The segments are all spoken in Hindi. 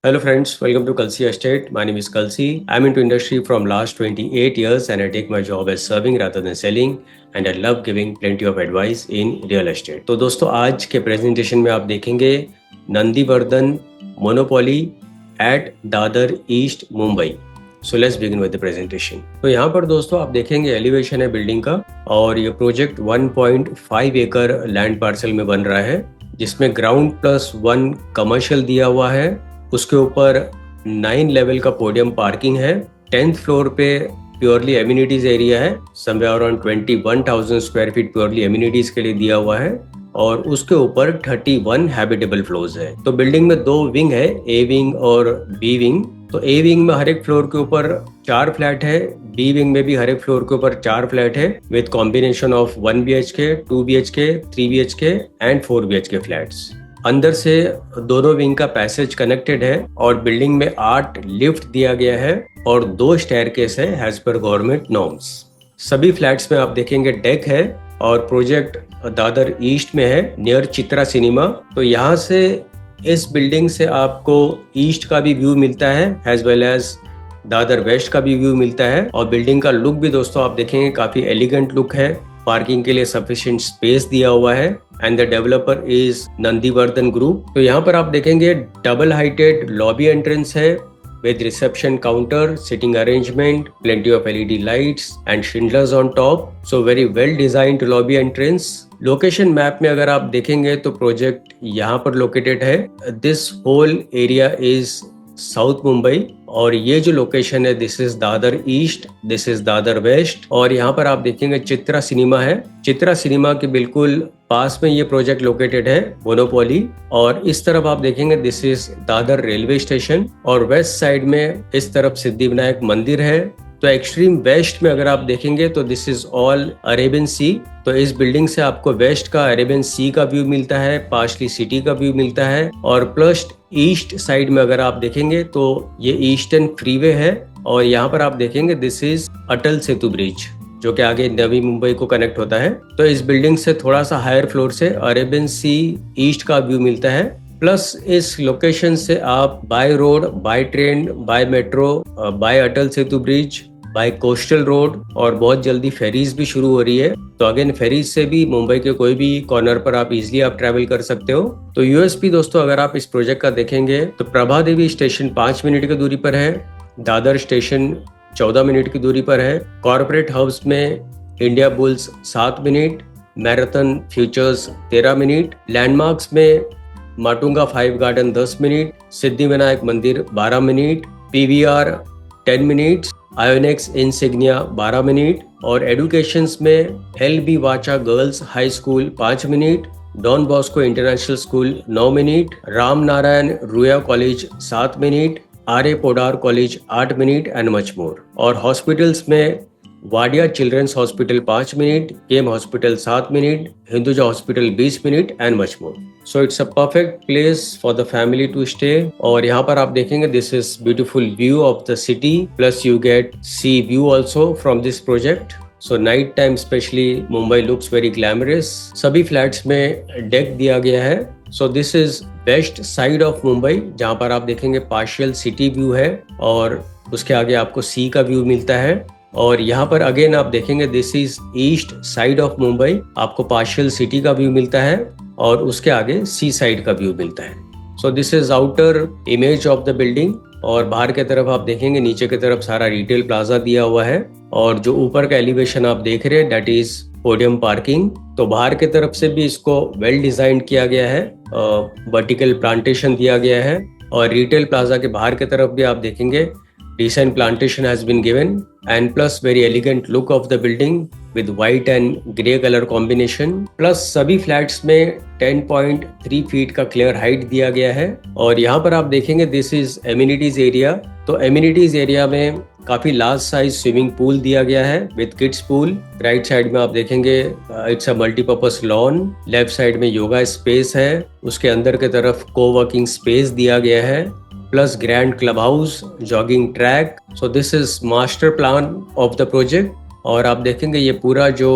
Hello friends, welcome to Kalsi Estate. My name is Kalsi. I'm into industry from last 28 years and I take my job as serving rather than selling and I love giving plenty of advice in real estate. तो दोस्तों आज के प्रेजेंटेशन में आप देखेंगे Nandivardhan Monopoly at Dadar east Mumbai. So let's begin with the presentation. तो यहाँ पर दोस्तों आप देखेंगे एलिवेशन है बिल्डिंग का और ये प्रोजेक्ट 1.5 एकड़ लैंड पार्सल में बन रहा है जिसमें ग्राउंड +1 कमर्शियल दिया हुआ है. उसके ऊपर 9 लेवल का पोडियम पार्किंग है. 10th फ्लोर पे प्योरली एमिनिटीज एरिया है. Somewhere around 21,000 square feet purely amenities के लिए दिया हुआ है और उसके ऊपर 31 हैबिटेबल फ्लोर्स है. तो बिल्डिंग में 2 विंग है, ए विंग और बी विंग. तो ए विंग में हर एक फ्लोर के ऊपर 4 फ्लैट है, बी विंग में भी हर एक फ्लोर के ऊपर 4 फ्लैट है with combination of 1 BHK, 2 BHK, 3 BHK and 4 BHK flats. अंदर से दोनों विंग का पैसेज कनेक्टेड है और बिल्डिंग में 8 लिफ्ट दिया गया है और 2 स्टेयरकेस है एज पर गवर्नमेंट नॉर्म्स. सभी फ्लैट्स में आप देखेंगे डेक है और प्रोजेक्ट दादर ईस्ट में है नियर चित्रा सिनेमा. तो यहाँ से इस बिल्डिंग से आपको ईस्ट का भी व्यू मिलता है as well as Dadar west का भी व्यू मिलता है. और बिल्डिंग का लुक भी दोस्तों आप देखेंगे काफी एलिगेंट लुक है. पार्किंग के लिए सफिशिएंट स्पेस दिया हुआ है and the developer is Nandivardhan group. तो यहाँ पर आप देखेंगे डबल हाइटेड लॉबी एंट्रेंस है with reception counter, sitting arrangement, plenty of LED lights and chandeliers on top. So very well designed lobby entrance. Location map में अगर आप देखेंगे तो प्रोजेक्ट यहाँ पर लोकेटेड है. This whole area is south Mumbai और ये जो लोकेशन है this is Dadar east, this is Dadar west. और यहाँ पर आप देखेंगे चित्रा सिनेमा है. चित्रा सिनेमा के बिल्कुल पास में ये प्रोजेक्ट लोकेटेड है मोनोपोली. और इस तरफ आप देखेंगे this is Dadar railway station और वेस्ट साइड में इस तरफ सिद्धिविनायक मंदिर है. तो एक्सट्रीम वेस्ट में अगर आप देखेंगे तो दिस इज ऑल अरेबियन सी. तो इस बिल्डिंग से आपको वेस्ट का अरेबियन सी का व्यू मिलता है, पार्शली सिटी का व्यू मिलता है और प्लस ईस्ट साइड में अगर आप देखेंगे तो ये ईस्टर्न फ्रीवे है. और यहाँ पर आप देखेंगे this is Atal Setu bridge जो कि आगे नवी मुंबई को कनेक्ट होता है. तो इस बिल्डिंग से थोड़ा सा हायर फ्लोर से अरेबियन सी ईस्ट का व्यू मिलता है. प्लस इस लोकेशन से आप by road, by train, by metro, by Atal Setu bridge, by coastal road और बहुत जल्दी फेरीज भी शुरू हो रही है. तो अगेन फेरीज से भी मुंबई के कोई भी कॉर्नर पर आप इजीली आप ट्रैवल कर सकते हो. तो यूएसपी दोस्तों अगर आप इस प्रोजेक्ट का देखेंगे तो प्रभा देवी स्टेशन 5 मिनट की दूरी पर है, दादर स्टेशन 14 मिनट की दूरी पर है, कॉर्पोरेट हब्स में Indiabulls 7 minute, Marathon Futurex 13 minute, landmarks में माटुंगा 5 गार्डन 10 मिनट, सिद्धिविनायक मंदिर 12 minute, PVR 10 minutes, Ionex Insignia 12 minute और एडुकेशंस में L B Vacha girls high school 5 minute, Don Bosco international school 9 minute, Ram Narayan Ruia college 7 minute, R A Podar college 8 minute and much more. और हॉस्पिटल्स में Wadia children's hospital 5 minute, KEM hospital 7 minute, Hinduja hospital 20 minute and much more. So it's a perfect place for the family to stay. और यहाँ पर आप देखेंगे this is beautiful view of the city plus you get sea view also from this project. So night time specially Mumbai looks very glamorous. सभी फ्लैट्स में डेक दिया गया है. So this is west side of Mumbai जहाँ पर आप देखेंगे पार्शियल सिटी व्यू है और उसके आगे आपको सी का व्यू मिलता है. और यहाँ पर अगेन आप देखेंगे this is east side of Mumbai, आपको पार्शियल सिटी का व्यू मिलता है और उसके आगे सी साइड का व्यू मिलता है. So this is outer image of the building. और बाहर के तरफ आप देखेंगे नीचे की तरफ सारा रिटेल प्लाजा दिया हुआ है और जो ऊपर का एलिवेशन आप देख रहे हैं दैट इज पोडियम पार्किंग. तो बाहर के तरफ से भी इसको वेल डिजाइन किया गया है, वर्टिकल प्लांटेशन दिया गया है और रिटेल प्लाजा के बाहर के तरफ भी आप देखेंगे decent plantation has been given and plus very elegant look of the building with white and grey color combination. plus सभी फ्लैट्स में 10.3 फीट का क्लियर हाइट दिया गया है. और यहाँ पर आप देखेंगे दिस इज एमिनिटीज एरिया. तो एमिनिटीज एरिया में काफी लार्ज साइज स्विमिंग पूल दिया गया है with kids pool. Right side में आप देखेंगे it's a multipurpose lawn. Left side में योगा स्पेस है, उसके अंदर की तरफ कोवर्किंग स्पेस दिया गया है plus grand club house, jogging track. So this is master plan of the project. और आप देखेंगे ये पूरा जो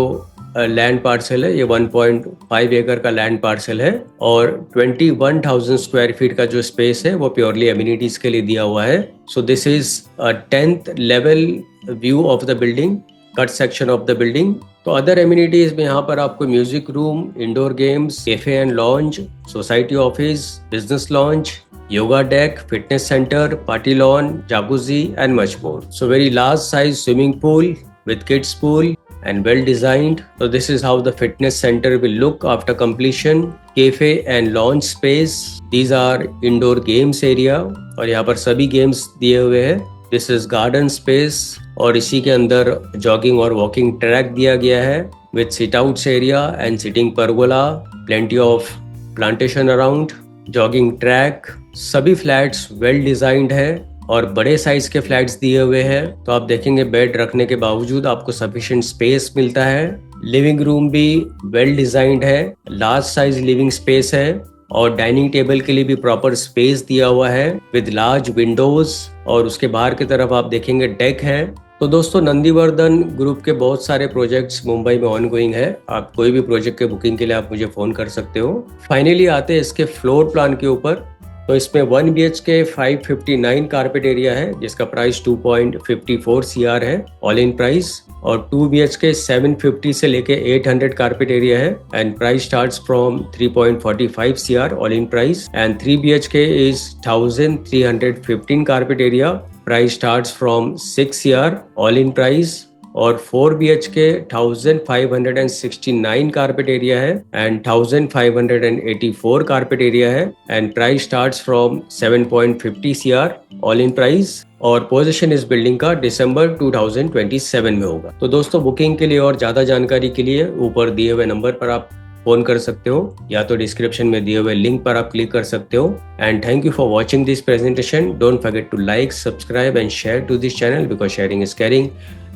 लैंड पार्सल है, ये 1.5 एकड़ का लैंड पार्सल है और 21,000 स्क्वायर फीट का जो स्पेस है वो प्योरली एमिनिटीज के लिए दिया हुआ है। So this is 10th level view of the building, cut section of the building. तो अदर एमिनिटीज में यहाँ पर आपको music room, indoor games, cafe and lounge, society office, business lounge, yoga deck, fitness center, party lawn, jacuzzi and much more. So very large size swimming pool with kids pool and well designed. So this is how the fitness center will look after completion. Cafe and lounge space. These are indoor games area और यहाँ पर सभी गेम्स दिए हुए हैं। This is garden space और इसी के अंदर जॉगिंग और वॉकिंग ट्रैक दिया गया है with sit outs area and sitting pergola, plenty of plantation around, jogging track. सभी फ्लैट्स वेल डिजाइंड है और बड़े साइज के फ्लैट्स दिए हुए हैं। तो आप देखेंगे बेड रखने के बावजूद आपको सफिशिएंट स्पेस मिलता है। लिविंग रूम भी वेल डिजाइंड है, लार्ज साइज लिविंग स्पेस है और डाइनिंग टेबल के लिए भी प्रॉपर स्पेस दिया हुआ है विद लार्ज विंडोज और उसके बाहर की तरफ आप देखेंगे डेक है। तो दोस्तों नंदीवर्धन ग्रुप के बहुत सारे प्रोजेक्ट्स मुंबई में ऑनगोइंग है। आप कोई भी प्रोजेक्ट के बुकिंग के लिए आप मुझे फोन कर सकते हो। फाइनली आते हैं इसके फ्लोर प्लान के ऊपर। तो इसमें 1 BHK 559 कारपेट एरिया है जिसका प्राइस 2.54 CR है ऑल इन प्राइस और 2 BHK 750 से लेके 800 कारपेट एरिया है and price starts from 3.45 CR all in price and 3 BHK is 1315 carpet area, price starts from 6 CR all in price और 4 BHK 1569 कारपेट एरिया है एंड 1584 कारपेट एरिया है and price starts from 7.50 CR all in price और पोजीशन इस बिल्डिंग का दिसंबर 2027 में होगा। तो दोस्तों बुकिंग के लिए और ज्यादा जानकारी के लिए ऊपर दिए हुए नंबर पर आप फोन कर सकते हो या तो डिस्क्रिप्शन में दिए हुए लिंक पर आप क्लिक कर सकते हो। And thank you for watching this presentation. Don't forget to like, subscribe and share to this channel because sharing is caring.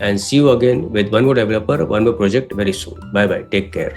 And see you again with one more developer, one more project very soon. Bye bye. Take care.